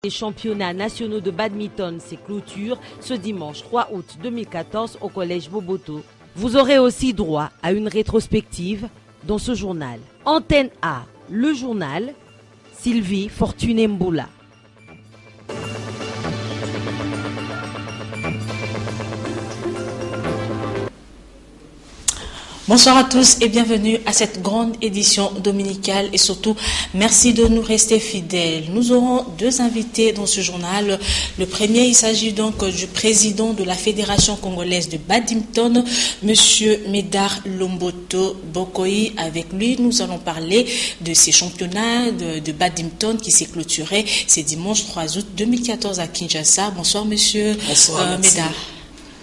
Les championnats nationaux de badminton, c'est clôture ce dimanche 3 août 2014 au collège Boboto. Vous aurez aussi droit à une rétrospective dans ce journal. Antenne A, le journal, Sylvie Fortuné Mboula. Bonsoir à tous et bienvenue à cette grande édition dominicale et surtout merci de nous rester fidèles. Nous aurons deux invités dans ce journal. Le premier, il s'agit donc du président de la Fédération congolaise de badminton, Monsieur Médard Lomboto Bokoï. Avec lui, nous allons parler de ces championnats de badminton qui s'est clôturé ce dimanche 3 août 2014 à Kinshasa. Bonsoir Monsieur Médard.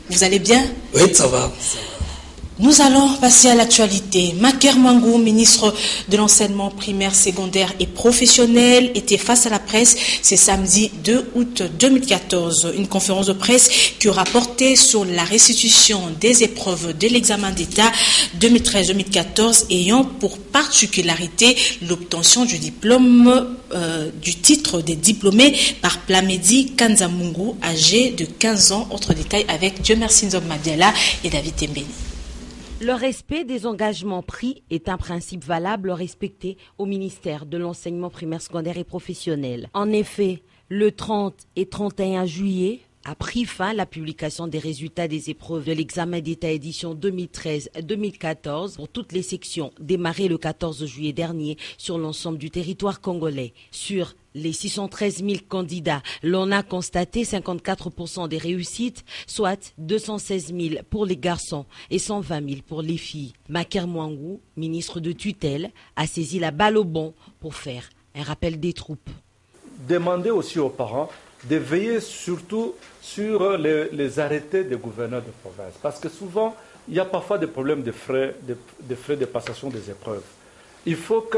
Vous allez bien? Oui, ça va. Nous allons passer à l'actualité. Maker Mangou, ministre de l'enseignement primaire, secondaire et professionnel, était face à la presse ce samedi 2 août 2014. Une conférence de presse qui aura porté sur la restitution des épreuves de l'examen d'État 2013-2014 ayant pour particularité l'obtention du diplôme du titre des diplômés par Plamedi Kanzamungu, âgé de 15 ans. Autre détail avec Dieu merci Nzob Madiala et David Tembeni. Le respect des engagements pris est un principe valable respecté au ministère de l'enseignement primaire, secondaire et professionnel. En effet, le 30 et 31 juillet a pris fin la publication des résultats des épreuves de l'examen d'État édition 2013-2014 pour toutes les sections, démarré le 14 juillet dernier sur l'ensemble du territoire congolais. Sur les 613 000 candidats, l'on a constaté 54% des réussites, soit 216 000 pour les garçons et 120 000 pour les filles. Maker Mangou, ministre de tutelle, a saisi la balle au bond pour faire un rappel des troupes. Demandez aussi aux parents de veiller surtout sur les arrêtés des gouverneurs de province. Parce que souvent, il y a parfois des problèmes de frais de passation des épreuves. Il faut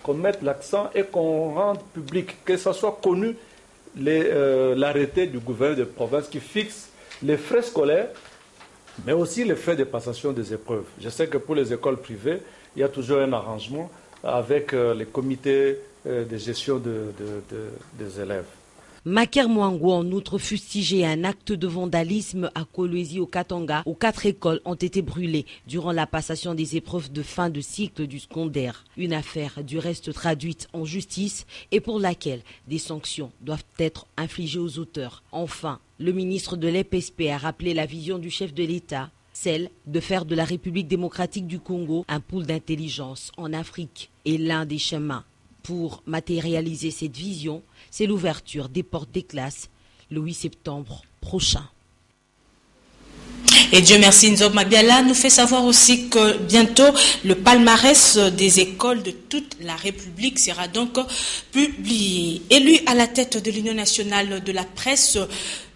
qu'on mette l'accent et qu'on rende public, que ce soit connu l'arrêté du gouverneur de province qui fixe les frais scolaires, mais aussi les frais de passation des épreuves. Je sais que pour les écoles privées, il y a toujours un arrangement avec les comités de gestion des élèves. Maker Mangou en outre fustigé un acte de vandalisme à Kolwezi au Katanga où 4 écoles ont été brûlées durant la passation des épreuves de fin de cycle du secondaire. Une affaire du reste traduite en justice et pour laquelle des sanctions doivent être infligées aux auteurs. Enfin, le ministre de l'EPSP a rappelé la vision du chef de l'État, celle de faire de la République démocratique du Congo un pôle d'intelligence en Afrique. Et l'un des chemins pour matérialiser cette vision, c'est l'ouverture des portes des classes le 8 septembre prochain. Et Dieu merci, Nzob Mabiala nous fait savoir aussi que bientôt le palmarès des écoles de toute la République sera donc publié. Élu à la tête de l'Union nationale de la presse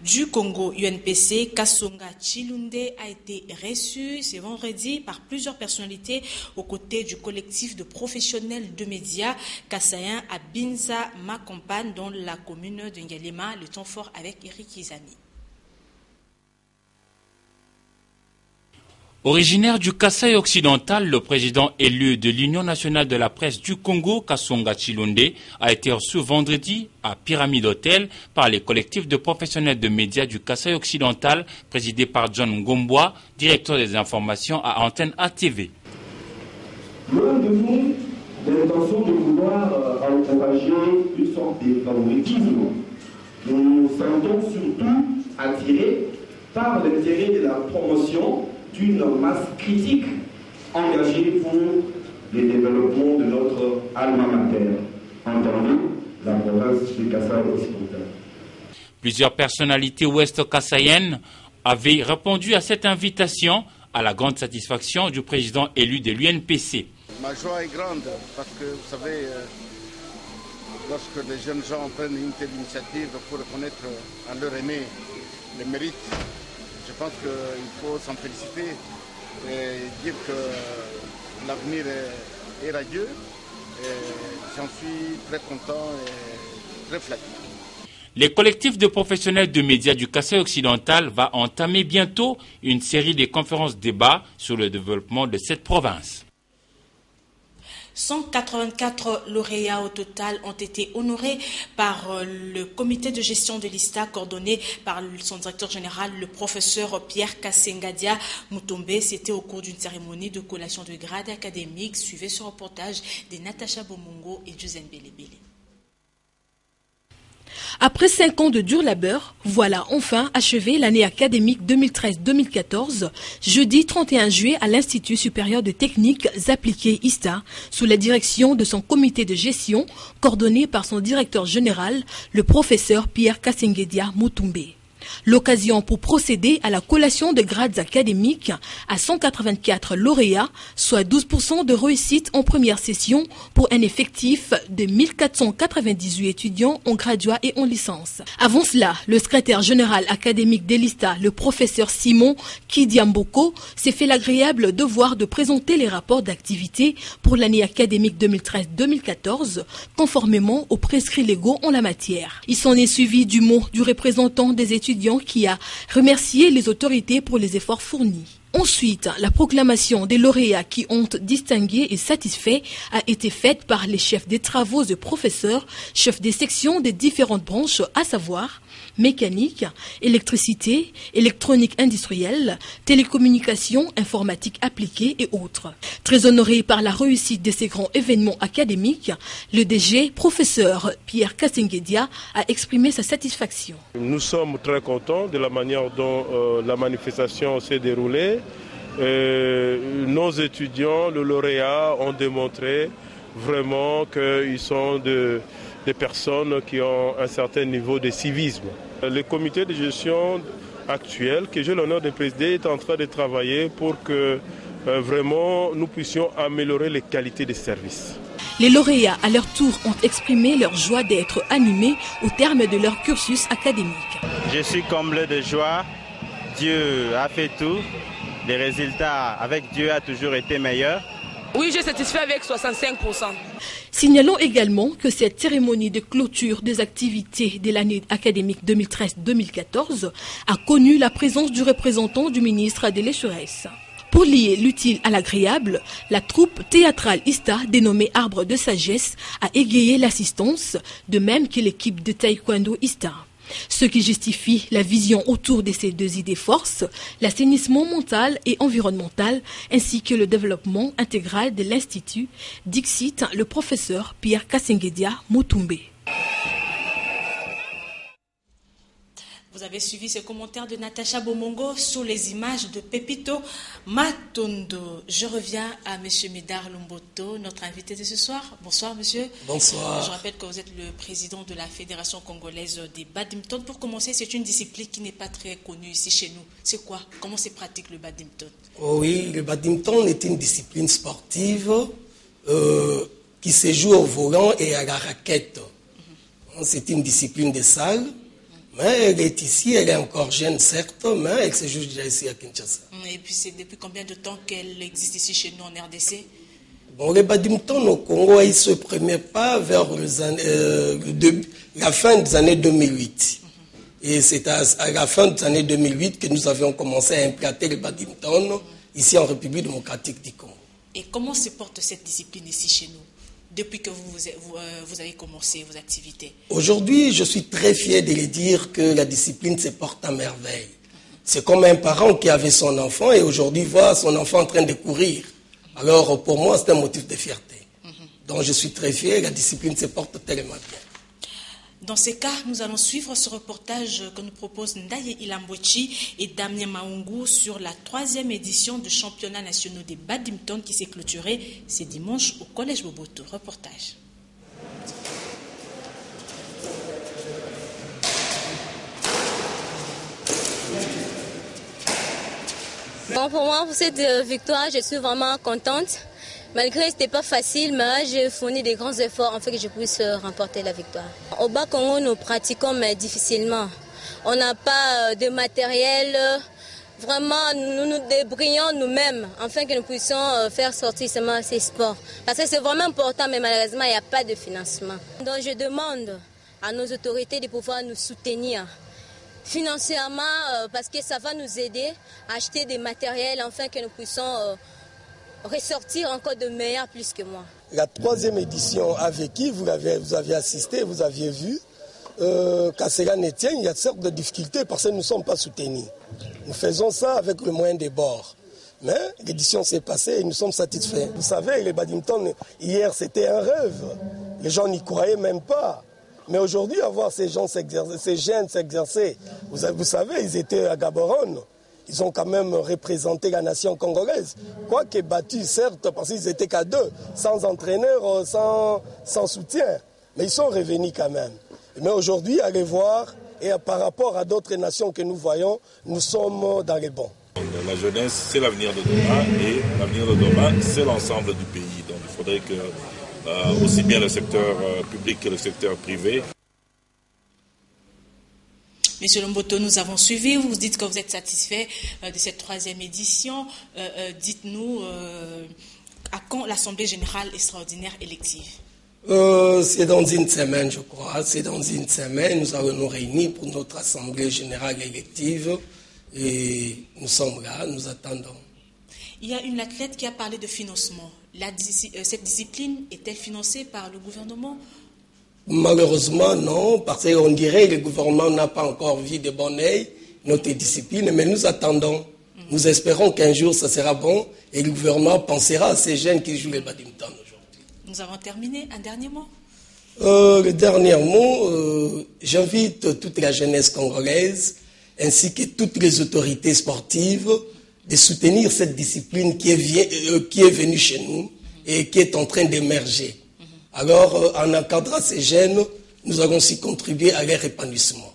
du Congo, UNPC, Kasonga Chilunde a été reçu ce vendredi par plusieurs personnalités aux côtés du collectif de professionnels de médias kassaïens à Binza Makompane dans la commune de Ngalema. Le temps fort avec Eric Izami. Originaire du Kasaï occidental, le président élu de l'Union nationale de la presse du Congo, Kasonga Chilunde, a été reçu vendredi à Pyramide Hotel par les collectifs de professionnels de médias du Kasaï occidental, présidé par John Ngomboa, directeur des informations à Antenne ATV. Loin de nous, l'intention de vouloir encourager une sorte de favoritisme. Nous nous sentons surtout attirés par l'intérêt de la promotion d'une masse critique engagée pour le développement de notre alma mater, entendu la province du Kasaï occidental. Plusieurs personnalités ouest-kassaïennes avaient répondu à cette invitation à la grande satisfaction du président élu de l'UNPC. Ma joie est grande parce que, vous savez, lorsque les jeunes gens prennent une telle initiative pour reconnaître à leur aîné les mérites, je pense qu'il faut s'en féliciter et dire que l'avenir est radieux. Et j'en suis très content et très flatté. Les collectifs de professionnels de médias du Kasaï occidental va entamer bientôt une série de conférences débats sur le développement de cette province. 184 lauréats au total ont été honorés par le comité de gestion de l'ISTA coordonné par son directeur général, le professeur Pierre Kassengadia Mutombe. C'était au cours d'une cérémonie de collation de grade académique. Suivez ce reportage de Natacha Bomongo et Josène Belebele. Après 5 ans de dur labeur, voilà enfin achevé l'année académique 2013-2014, jeudi 31 juillet à l'Institut supérieur de techniques appliquées ISTA, sous la direction de son comité de gestion, coordonné par son directeur général, le professeur Pierre Kassengedia Mutombe. L'occasion pour procéder à la collation de grades académiques à 184 lauréats, soit 12% de réussite en première session pour un effectif de 1498 étudiants en graduat et en licence. Avant cela, le secrétaire général académique d'Elista, le professeur Simon Kidiamboko, s'est fait l'agréable devoir de présenter les rapports d'activité pour l'année académique 2013-2014, conformément aux prescrits légaux en la matière. Il s'en est suivi du mot du représentant des étudiants qui a remercié les autorités pour les efforts fournis. Ensuite, la proclamation des lauréats qui ont distingué et satisfait a été faite par les chefs des travaux et professeurs, chefs des sections des différentes branches, à savoir mécanique, électricité, électronique industrielle, télécommunications, informatique appliquée et autres. Très honoré par la réussite de ces grands événements académiques, le DG, professeur Pierre Kassengedia, a exprimé sa satisfaction. Nous sommes très contents de la manière dont la manifestation s'est déroulée. Nos étudiants, le lauréat, ont démontré vraiment qu'ils sont des personnes qui ont un certain niveau de civisme. Le comité de gestion actuel, que j'ai l'honneur de présider, est en train de travailler pour que vraiment nous puissions améliorer les qualités des services. Les lauréats, à leur tour, ont exprimé leur joie d'être animés au terme de leur cursus académique. Je suis comblé de joie. Dieu a fait tout. Les résultats avec Dieu a toujours été meilleurs. Oui, je suis satisfait avec 65%. Signalons également que cette cérémonie de clôture des activités de l'année académique 2013-2014 a connu la présence du représentant du ministre de l'Écheresse. Pour lier l'utile à l'agréable, la troupe théâtrale ISTA, dénommée Arbre de Sagesse, a égayé l'assistance, de même que l'équipe de taekwondo ISTA. Ce qui justifie la vision autour de ces deux idées forces, l'assainissement mental et environnemental, ainsi que le développement intégral de l'Institut, dixit le professeur Pierre Kassengedia Mutombe. Vous avez suivi ce commentaire de Natacha Bomongo sur les images de Pepito Matondo. Je reviens à M. Médard Lomboto, notre invité de ce soir. Bonsoir, monsieur. Bonsoir. Je rappelle que vous êtes le président de la Fédération congolaise des badminton. Pour commencer, c'est une discipline qui n'est pas très connue ici chez nous. C'est quoi? Comment se pratique le badminton? Oui, le badminton est une discipline sportive qui se joue au volant et à la raquette. C'est une discipline de salle. Mais elle est ici, elle est encore jeune, certes, mais elle se joue déjà ici à Kinshasa. Et puis c'est depuis combien de temps qu'elle existe ici chez nous en RDC? Bon, le badminton au Congo, il se prenait pas vers la fin des années 2008. Et c'est à la fin des années 2008 que nous avions commencé à implanter le badminton ici en République démocratique du Congo. Et comment se porte cette discipline ici chez nous depuis que vous avez commencé vos activités? Aujourd'hui, je suis très fier de le dire que la discipline se porte à merveille. C'est comme un parent qui avait son enfant et aujourd'hui voit son enfant en train de courir. Alors pour moi, c'est un motif de fierté. Donc je suis très fier, la discipline se porte tellement bien. Dans ces cas, nous allons suivre ce reportage que nous proposent Ndaye Ilambwechi et Damien Maungu sur la 3e édition du championnat national des badminton qui s'est clôturé ce dimanche au Collège Boboto. Reportage. Bon, pour moi, pour cette victoire, je suis vraiment contente. Malgré que ce n'était pas facile, mais j'ai fourni des grands efforts afin que je puisse remporter la victoire. Au Bas-Congo, nous pratiquons mais difficilement. On n'a pas de matériel. Vraiment, nous nous débrouillons nous-mêmes afin que nous puissions faire sortir ces sports. Parce que c'est vraiment important, mais malheureusement, il n'y a pas de financement. Donc je demande à nos autorités de pouvoir nous soutenir financièrement parce que ça va nous aider à acheter des matériels afin que nous puissions ressortir encore de meilleurs plus que moi. La 3e édition avec qui vous aviez assisté, vous aviez vu, qu'à cela ne tienne, il y a sortes de difficultés parce que nous ne sommes pas soutenus. Nous faisons ça avec le moyen des bords. Mais l'édition s'est passée et nous sommes satisfaits. Vous savez, le badminton, hier, c'était un rêve. Les gens n'y croyaient même pas. Mais aujourd'hui, à voir ces jeunes s'exercer, vous savez, ils étaient à Gaborone. Ils ont quand même représenté la nation congolaise. Quoique battus, certes, parce qu'ils étaient qu'à 2, sans entraîneur, sans soutien. Mais ils sont revenus quand même. Mais aujourd'hui, allez voir, et par rapport à d'autres nations que nous voyons, nous sommes dans les bons. La jeunesse, c'est l'avenir de demain, et l'avenir de demain, c'est l'ensemble du pays. Donc il faudrait que, aussi bien le secteur public que le secteur privé. Monsieur Lomboto, nous avons suivi. Vous dites que vous êtes satisfait de cette 3e édition. Dites-nous, à quand l'Assemblée générale extraordinaire élective? C'est dans une semaine, je crois. C'est dans une semaine. Nous allons nous réunir pour notre Assemblée générale élective. Et nous sommes là, nous attendons. Il y a une athlète qui a parlé de financement. Cette discipline est-elle financée par le gouvernement? Malheureusement, non, parce qu'on dirait que le gouvernement n'a pas encore vu de bon oeil notre discipline, mais nous attendons. Nous espérons qu'un jour, ça sera bon et le gouvernement pensera à ces jeunes qui jouent le badminton aujourd'hui. Nous avons terminé. Un dernier mot? Le dernier mot, j'invite toute la jeunesse congolaise ainsi que toutes les autorités sportives de soutenir cette discipline qui est venue chez nous et qui est en train d'émerger. Alors, en encadrant ces jeunes, nous allons aussi contribuer à leur épanouissement.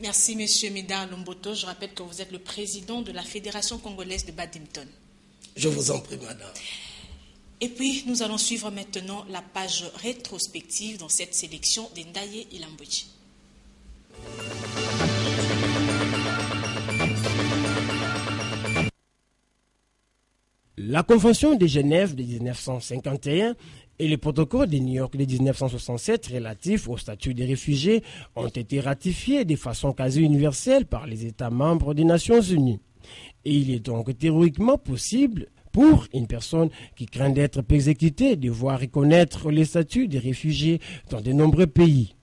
Merci, M. Médard Lomboto. Je rappelle que vous êtes le président de la Fédération congolaise de badminton. Je vous en prie, madame. Et puis, nous allons suivre maintenant la page rétrospective dans cette sélection d'Endaye Ilambouchi. La Convention de Genève de 1951 et le protocole de New York de 1967 relatifs au statut des réfugiés ont été ratifiés de façon quasi universelle par les États membres des Nations Unies. Et il est donc théoriquement possible pour une personne qui craint d'être persécutée de voir reconnaître le statut des réfugiés dans de nombreux pays.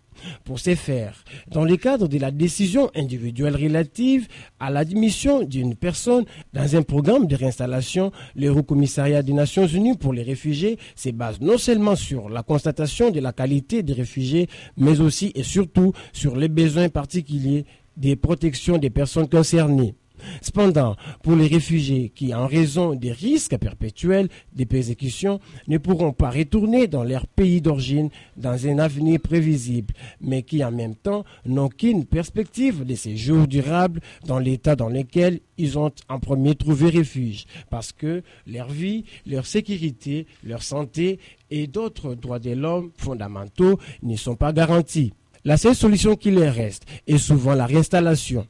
Pour ce faire, dans le cadre de la décision individuelle relative à l'admission d'une personne dans un programme de réinstallation, le Haut Commissariat des Nations Unies pour les réfugiés se base non seulement sur la constatation de la qualité des réfugiés, mais aussi et surtout sur les besoins particuliers des protections des personnes concernées. Cependant, pour les réfugiés qui, en raison des risques perpétuels des persécutions, ne pourront pas retourner dans leur pays d'origine dans un avenir prévisible, mais qui en même temps n'ont qu'une perspective de séjour durable dans l'état dans lequel ils ont en premier trouvé refuge, parce que leur vie, leur sécurité, leur santé et d'autres droits de l'homme fondamentaux ne sont pas garantis. La seule solution qui leur reste est souvent la réinstallation.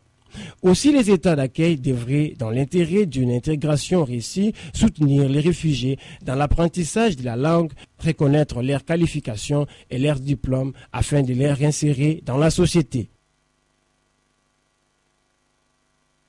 Aussi, les États d'accueil devraient, dans l'intérêt d'une intégration réussie, soutenir les réfugiés dans l'apprentissage de la langue, reconnaître leurs qualifications et leurs diplômes afin de les réinsérer dans la société.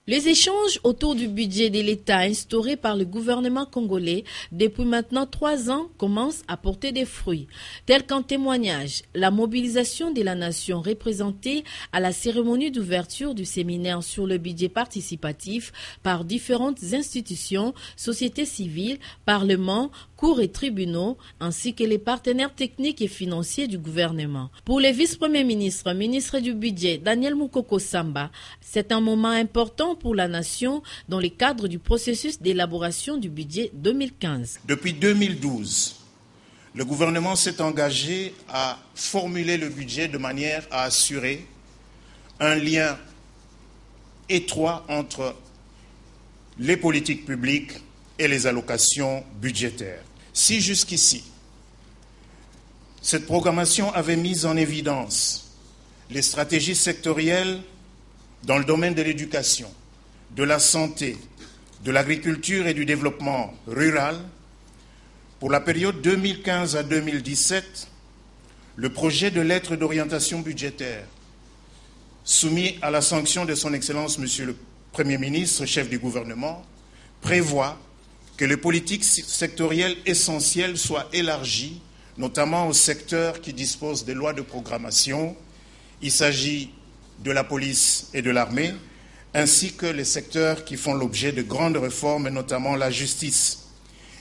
Les échanges autour du budget de l'État instauré par le gouvernement congolais depuis maintenant 3 ans commencent à porter des fruits. Tel qu'en témoignage, la mobilisation de la nation représentée à la cérémonie d'ouverture du séminaire sur le budget participatif par différentes institutions, sociétés civiles, parlements, cours et tribunaux, ainsi que les partenaires techniques et financiers du gouvernement. Pour le vice-premier ministre, ministre du budget, Daniel Moukoko Samba, c'est un moment important pour la nation dans le cadre du processus d'élaboration du budget 2015. Depuis 2012, le gouvernement s'est engagé à formuler le budget de manière à assurer un lien étroit entre les politiques publiques et les allocations budgétaires. Si jusqu'ici, cette programmation avait mis en évidence les stratégies sectorielles dans le domaine de l'éducation, de la santé, de l'agriculture et du développement rural, pour la période 2015 à 2017, le projet de lettre d'orientation budgétaire soumis à la sanction de son Excellence Monsieur le Premier ministre, chef du gouvernement, prévoit que que les politiques sectorielles essentielles soient élargies, notamment aux secteurs qui disposent des lois de programmation. Il s'agit de la police et de l'armée, ainsi que les secteurs qui font l'objet de grandes réformes, notamment la justice.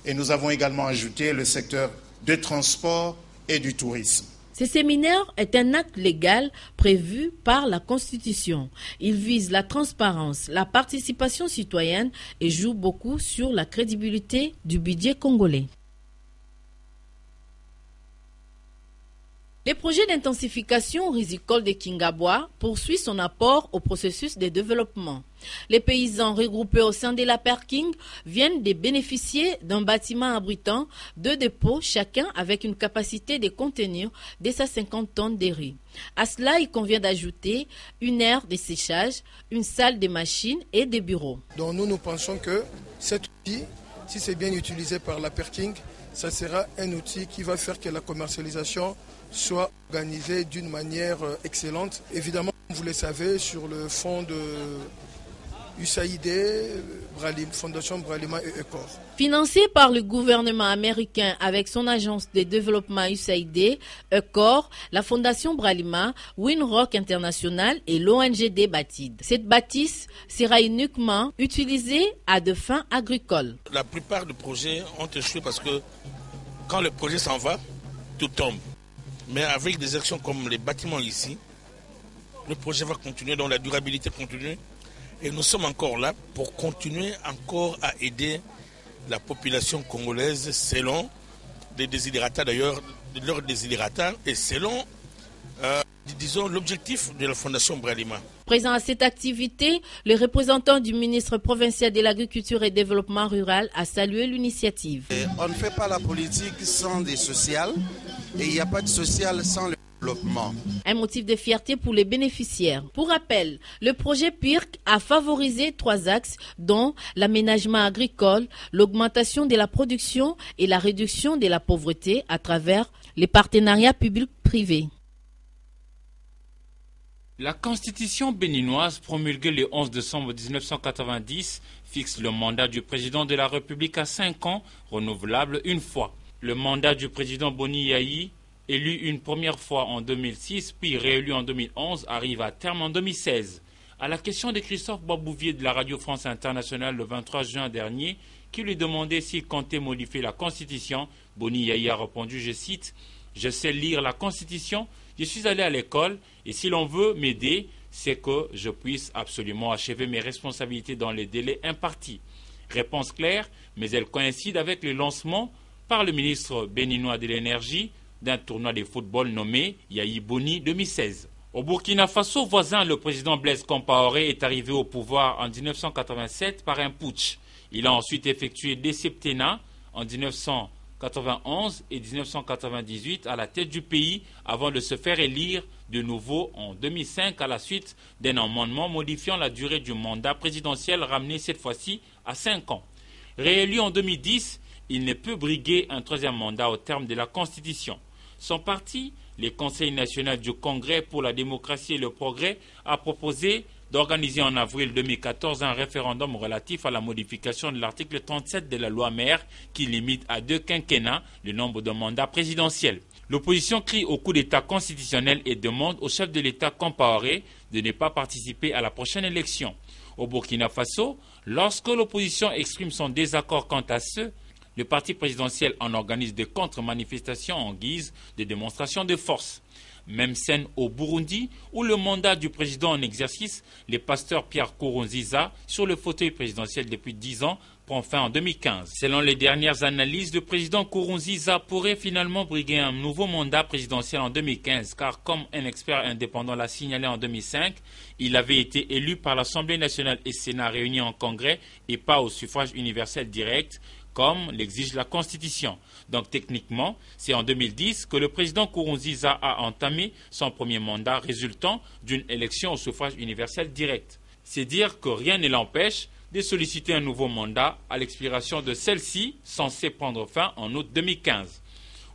Et nous avons également ajouté le secteur du transport et du tourisme. Ce séminaire est un acte légal prévu par la Constitution. Il vise la transparence, la participation citoyenne et joue beaucoup sur la crédibilité du budget congolais. Le projet d'intensification risicole de Kingabwa poursuit son apport au processus de développement. Les paysans regroupés au sein de la Perking viennent de bénéficier d'un bâtiment abritant 2 dépôts, chacun avec une capacité de contenir 250 tonnes de riz. À cela, il convient d'ajouter une aire de séchage, une salle de machines et des bureaux. Donc nous pensons que cet outil, si c'est bien utilisé par la Perking, ça sera un outil qui va faire que la commercialisation soit organisée d'une manière excellente. Évidemment, vous le savez, sur le fonds de USAID, Fondation Bralima et ECOR. Financé par le gouvernement américain avec son agence de développement USAID, ECOR, la Fondation Bralima, Winrock International et l'ONG Batid. Cette bâtisse sera uniquement utilisée à des fins agricoles. La plupart des projets ont échoué parce que quand le projet s'en va, tout tombe. Mais avec des actions comme les bâtiments ici, le projet va continuer, donc la durabilité continue. Et nous sommes encore là pour continuer encore à aider la population congolaise selon des désidérata, d'ailleurs, leurs désidérata, et selon, disons, l'objectif de la Fondation Bralima. Présent à cette activité, le représentant du ministre provincial de l'Agriculture et Développement rural a salué l'initiative. On ne fait pas la politique sans des sociales et il n'y a pas de social sans le développement. Un motif de fierté pour les bénéficiaires. Pour rappel, le projet PIRC a favorisé 3 axes dont l'aménagement agricole, l'augmentation de la production et la réduction de la pauvreté à travers les partenariats publics-privés. La constitution béninoise promulguée le 11 décembre 1990 fixe le mandat du président de la République à 5 ans, renouvelable une fois. Le mandat du président Boni Yayi, élu une première fois en 2006 puis réélu en 2011, arrive à terme en 2016. À la question de Christophe Babouvier de la Radio France Internationale le 23 juin dernier, qui lui demandait s'il comptait modifier la constitution, Boni Yayi a répondu, je cite, « Je sais lire la constitution, je suis allé à l'école et si l'on veut m'aider, c'est que je puisse absolument achever mes responsabilités dans les délais impartis. » Réponse claire, mais elle coïncide avec le lancement par le ministre béninois de l'énergie d'un tournoi de football nommé Yayi Boni 2016. Au Burkina Faso voisin, le président Blaise Compaoré est arrivé au pouvoir en 1987 par un putsch. Il a ensuite effectué des septennats en 1991 et 1998 à la tête du pays avant de se faire élire de nouveau en 2005 à la suite d'un amendement modifiant la durée du mandat présidentiel ramené cette fois-ci à 5 ans. Réélu en 2010, il ne peut briguer un 3e mandat au terme de la Constitution. Son parti, le Conseil national du Congrès pour la démocratie et le progrès, a proposé d'organiser en avril 2014 un référendum relatif à la modification de l'article 37 de la loi mère qui limite à 2 quinquennats le nombre de mandats présidentiels. L'opposition crie au coup d'État constitutionnel et demande au chef de l'État Compaoré de ne pas participer à la prochaine élection. Au Burkina Faso, lorsque l'opposition exprime son désaccord quant à le parti présidentiel en organise des contre-manifestations en guise de démonstration de force. Même scène au Burundi, où le mandat du président en exercice, le pasteur Pierre Nkurunziza, sur le fauteuil présidentiel depuis 10 ans, prend fin en 2015. Selon les dernières analyses, le président Nkurunziza pourrait finalement briguer un nouveau mandat présidentiel en 2015, car comme un expert indépendant l'a signalé en 2005, il avait été élu par l'Assemblée nationale et Sénat réunis en congrès et pas au suffrage universel direct, comme l'exige la Constitution. Donc techniquement, c'est en 2010 que le président Nkurunziza a entamé son premier mandat résultant d'une élection au suffrage universel direct. C'est dire que rien ne l'empêche de solliciter un nouveau mandat à l'expiration de celle-ci, censée prendre fin en août 2015.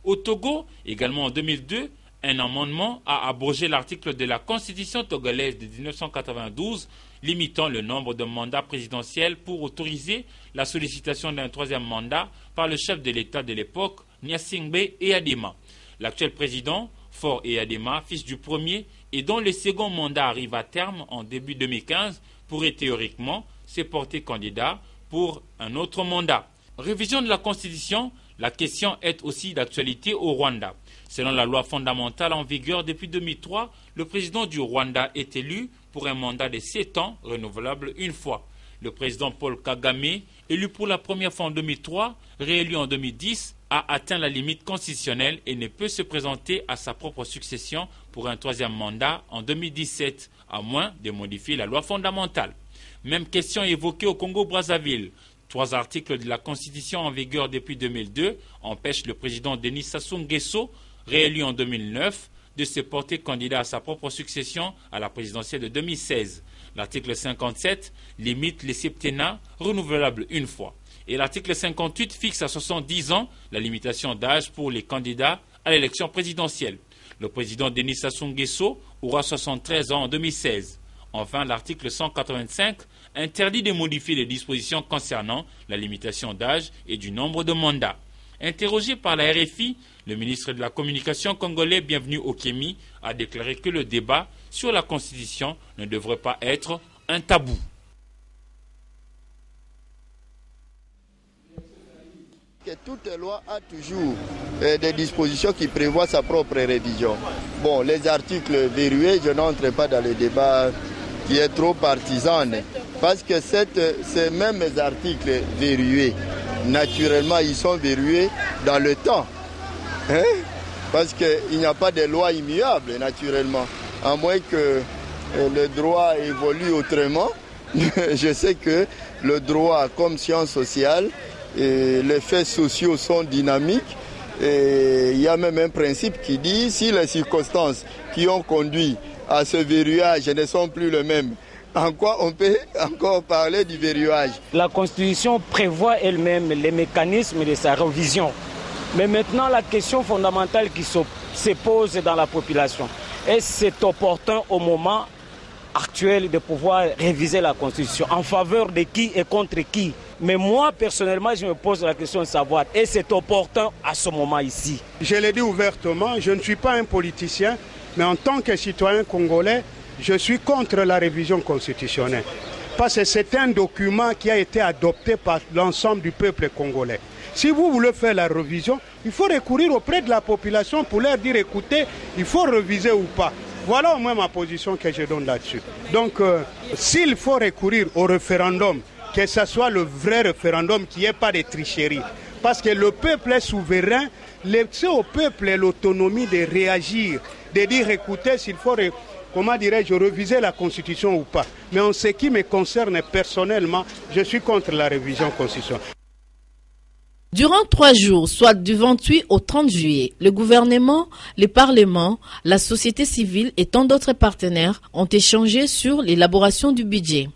Au Togo, également en 2002, Un amendement a abrogé l'article de la Constitution togolaise de 1992 limitant le nombre de mandats présidentiels pour autoriser la sollicitation d'un troisième mandat par le chef de l'État de l'époque, Gnassingbé Eyadema. L'actuel président, Faure Eyadema, fils du premier et dont le second mandat arrive à terme en début 2015, pourrait théoriquement se porter candidat pour un autre mandat. Révision de la Constitution, la question est aussi d'actualité au Rwanda. Selon la loi fondamentale en vigueur depuis 2003, le président du Rwanda est élu pour un mandat de 7 ans, renouvelable une fois. Le président Paul Kagame, élu pour la première fois en 2003, réélu en 2010, a atteint la limite constitutionnelle et ne peut se présenter à sa propre succession pour un troisième mandat en 2017, à moins de modifier la loi fondamentale. Même question évoquée au Congo-Brazzaville. 3 articles de la Constitution en vigueur depuis 2002 empêchent le président Denis Sassou Nguesso, réélu en 2009, de se porter candidat à sa propre succession à la présidentielle de 2016. L'article 57 limite les septennats renouvelables une fois. Et l'article 58 fixe à 70 ans la limitation d'âge pour les candidats à l'élection présidentielle. Le président Denis Sassou Nguesso aura 73 ans en 2016. Enfin, l'article 185 interdit de modifier les dispositions concernant la limitation d'âge et du nombre de mandats. Interrogé par la RFI, le ministre de la Communication congolais Bienvenu Okemi a déclaré que le débat sur la Constitution ne devrait pas être un tabou. Que toute loi a toujours des dispositions qui prévoient sa propre révision. Bon, les articles verrouillés, je n'entre pas dans le débat qui est trop partisan, parce que ces mêmes articles verrouillés, naturellement, ils sont verrouillés dans le temps. Parce qu'il n'y a pas de loi immuable, naturellement. À moins que le droit évolue autrement. Je sais que le droit, comme science sociale, et les faits sociaux sont dynamiques. Et il y a même un principe qui dit, si les circonstances qui ont conduit à ce verrouillage ne sont plus les mêmes, en quoi on peut encore parler du verrouillage? La Constitution prévoit elle-même les mécanismes de sa révision. Mais maintenant, la question fondamentale qui se pose dans la population, est-ce que c'est opportun au moment actuel de pouvoir réviser la Constitution? En faveur de qui et contre qui? Mais moi, personnellement, je me pose la question de savoir, est-ce que c'est opportun à ce moment ici? Je l'ai dit ouvertement, je ne suis pas un politicien, mais en tant que citoyen congolais, je suis contre la révision constitutionnelle. Parce que c'est un document qui a été adopté par l'ensemble du peuple congolais. Si vous voulez faire la révision, il faut recourir auprès de la population pour leur dire, écoutez, il faut réviser ou pas. Voilà au moins ma position que je donne là-dessus. Donc, s'il faut recourir au référendum, que ce soit le vrai référendum, qu'il n'y ait pas de tricherie. Parce que le peuple est souverain, laissez au peuple l'autonomie de réagir, de dire, écoutez, s'il faut, comment dirais-je, réviser la Constitution ou pas. Mais en ce qui me concerne personnellement, je suis contre la révision constitutionnelle. Durant 3 jours, soit du 28 au 30 juillet, le gouvernement, le Parlement, la société civile et tant d'autres partenaires ont échangé sur l'élaboration du budget.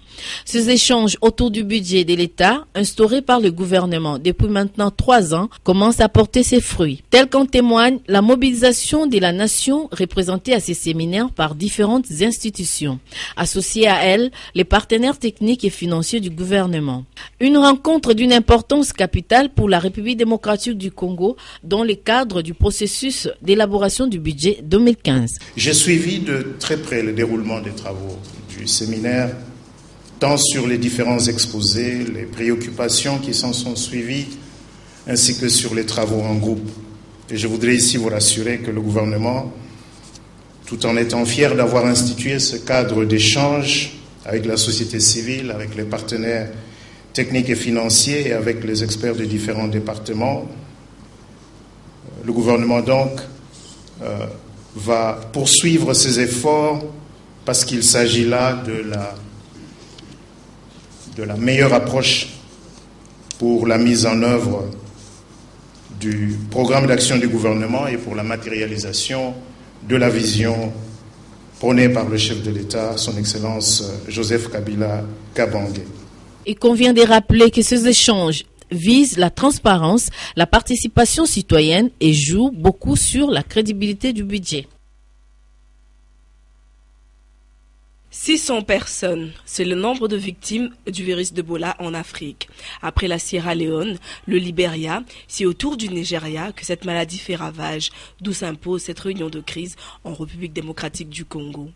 Ces échanges autour du budget de l'État, instaurés par le gouvernement depuis maintenant 3 ans, commencent à porter ses fruits. Tel qu'en témoigne la mobilisation de la nation représentée à ces séminaires par différentes institutions. Associés à elle, les partenaires techniques et financiers du gouvernement. Une rencontre d'une importance capitale pour la République démocratique du Congo dans le cadre du processus d'élaboration du budget 2015. J'ai suivi de très près le déroulement des travaux du séminaire, tant sur les différents exposés, les préoccupations qui s'en sont suivies, ainsi que sur les travaux en groupe. Et je voudrais ici vous rassurer que le gouvernement, tout en étant fier d'avoir institué ce cadre d'échange avec la société civile, avec les partenaires techniques et financiers et avec les experts de différents départements, le gouvernement donc va poursuivre ses efforts parce qu'il s'agit là de la meilleure approche pour la mise en œuvre du programme d'action du gouvernement et pour la matérialisation de la vision prônée par le chef de l'État, son Excellence Joseph Kabila Kabange. Il convient de rappeler que ces échanges vise la transparence, la participation citoyenne et joue beaucoup sur la crédibilité du budget. 600 personnes, c'est le nombre de victimes du virus d'Ebola en Afrique. Après la Sierra Leone, le Libéria, c'est au tour du Nigeria que cette maladie fait ravage, d'où s'impose cette réunion de crise en République démocratique du Congo.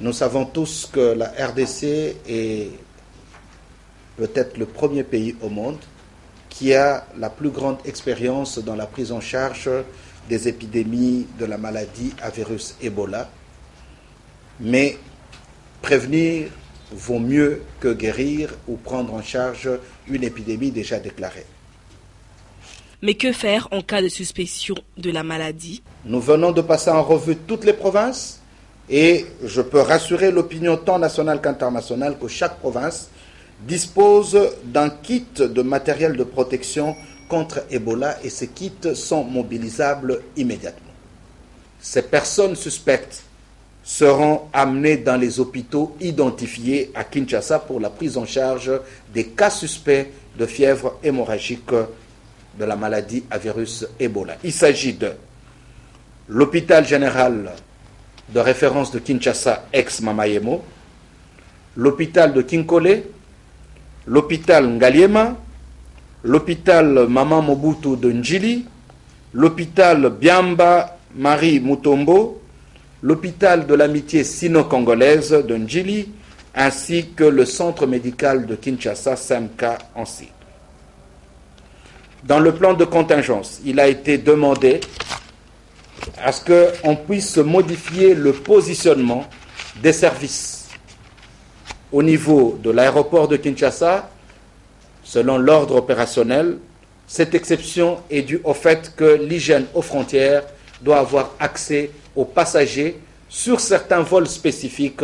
Nous savons tous que la RDC est peut-être le premier pays au monde qui a la plus grande expérience dans la prise en charge des épidémies de la maladie à virus Ebola. Mais prévenir vaut mieux que guérir ou prendre en charge une épidémie déjà déclarée. Mais que faire en cas de suspicion de la maladie? Nous venons de passer en revue toutes les provinces et je peux rassurer l'opinion tant nationale qu'internationale que chaque province dispose d'un kit de matériel de protection contre Ebola et ces kits sont mobilisables immédiatement. Ces personnes suspectes seront amenés dans les hôpitaux identifiés à Kinshasa pour la prise en charge des cas suspects de fièvre hémorragique de la maladie à virus Ebola. Il s'agit de l'hôpital général de référence de Kinshasa, ex-Mamayemo, l'hôpital de Kinkole, l'hôpital Ngaliema, l'hôpital Mama Mobutu de Njili, l'hôpital Biamba Marie Mutombo, l'hôpital de l'amitié sino-congolaise de Njili, ainsi que le centre médical de Kinshasa, Semka, en Sud. Dans le plan de contingence, il a été demandé à ce qu'on puisse modifier le positionnement des services au niveau de l'aéroport de Kinshasa, selon l'ordre opérationnel. Cette exception est due au fait que l'hygiène aux frontières doit avoir accès aux passagers sur certains vols spécifiques.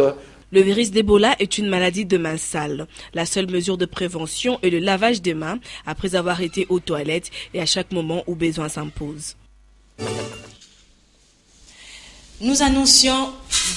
Le virus d'Ebola est une maladie de mains sales. La seule mesure de prévention est le lavage des mains après avoir été aux toilettes et à chaque moment où besoin s'impose. Nous annoncions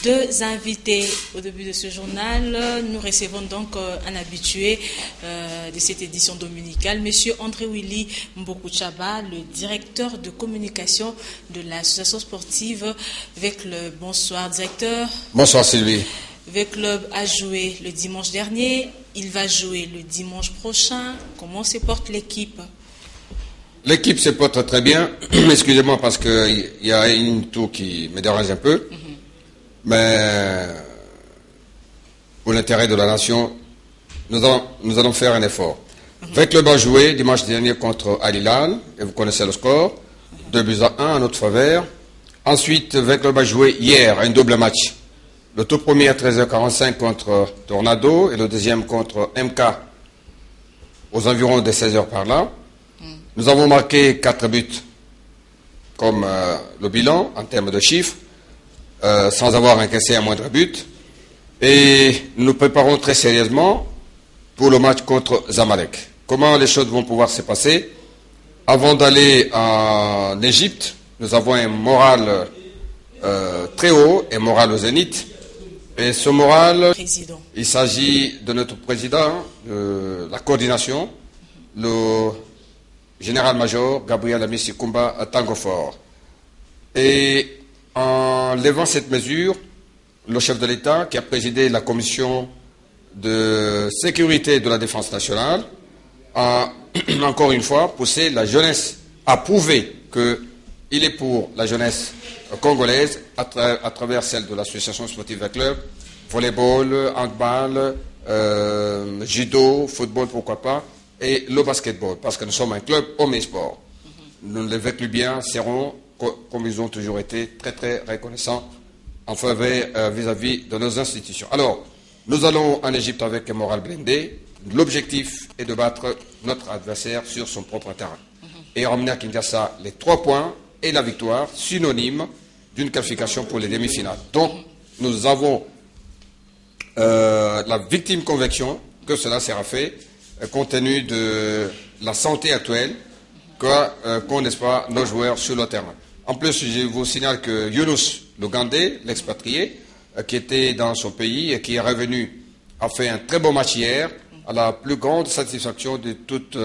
2 invités au début de ce journal. Nous recevons donc un habitué de cette édition dominicale, Monsieur André Willy Mbokouchaba, le directeur de communication de l'association sportive V-Club. Bonsoir, directeur. Bonsoir, Sylvie. V-Club a joué le dimanche dernier. Il va jouer le dimanche prochain. Comment se porte l'équipe? L'équipe se porte très bien. Excusez-moi parce qu'il y a une tour qui me dérange un peu. Mais pour l'intérêt de la nation, nous allons faire un effort. V-Club a joué dimanche dernier contre Al Hilal, et vous connaissez le score, 2-1 en notre faveur. Ensuite, V-Club a joué hier un double match. Le tout premier à 13h45 contre Tornado et le deuxième contre MK aux environs de 16h par là. Nous avons marqué 4 buts comme le bilan en termes de chiffres, sans avoir encaissé un moindre but. Et nous préparons très sérieusement pour le match contre Zamalek. Comment les choses vont pouvoir se passer? Avant d'aller en Égypte, nous avons un moral très haut, un moral au zénith. Et ce moral, il s'agit de notre président, de la coordination, le général-major Gabriel Amissi Kumba à Tangofor. Et en levant cette mesure, le chef de l'État, qui a présidé la commission de sécurité de la défense nationale, a encore une fois poussé la jeunesse à prouver qu'il est pour la jeunesse congolaise à travers celle de l'association sportive V-Club, volleyball, handball, judo, football, pourquoi pas, et le basketball, parce que nous sommes un club omnisport. Nous, les V-Clubiens, seront, comme ils ont toujours été, très très reconnaissants en faveur vis-à-vis de nos institutions. Alors, nous allons en Égypte avec un moral blindé. L'objectif est de battre notre adversaire sur son propre terrain et ramener à Kinshasa les 3 points et la victoire, synonyme d'une qualification pour les demi-finales. Donc, nous avons la victime conviction que cela sera fait, compte tenu de la santé actuelle qu'ont, n'est-ce pas, nos joueurs sur le terrain. En plus, je vous signale que Younous, le Gandé, l'expatrié, qui était dans son pays et qui est revenu, a fait un très beau match hier, à la plus grande satisfaction de toutes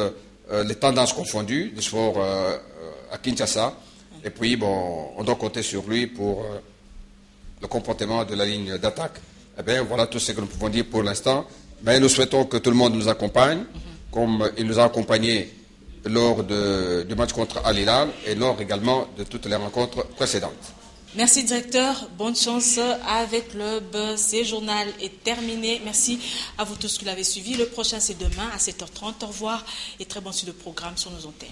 les tendances confondues du sport à Kinshasa. Et puis, bon, on doit compter sur lui pour le comportement de la ligne d'attaque. Eh bien, voilà tout ce que nous pouvons dire pour l'instant. Mais nous souhaitons que tout le monde nous accompagne, comme il nous a accompagnés lors du match contre Al Hilal et lors également de toutes les rencontres précédentes. Merci directeur, bonne chance avec le club. Ce journal est terminé. Merci à vous tous qui l'avez suivi. Le prochain c'est demain à 7h30. Au revoir et très bon suite de programme sur nos antennes.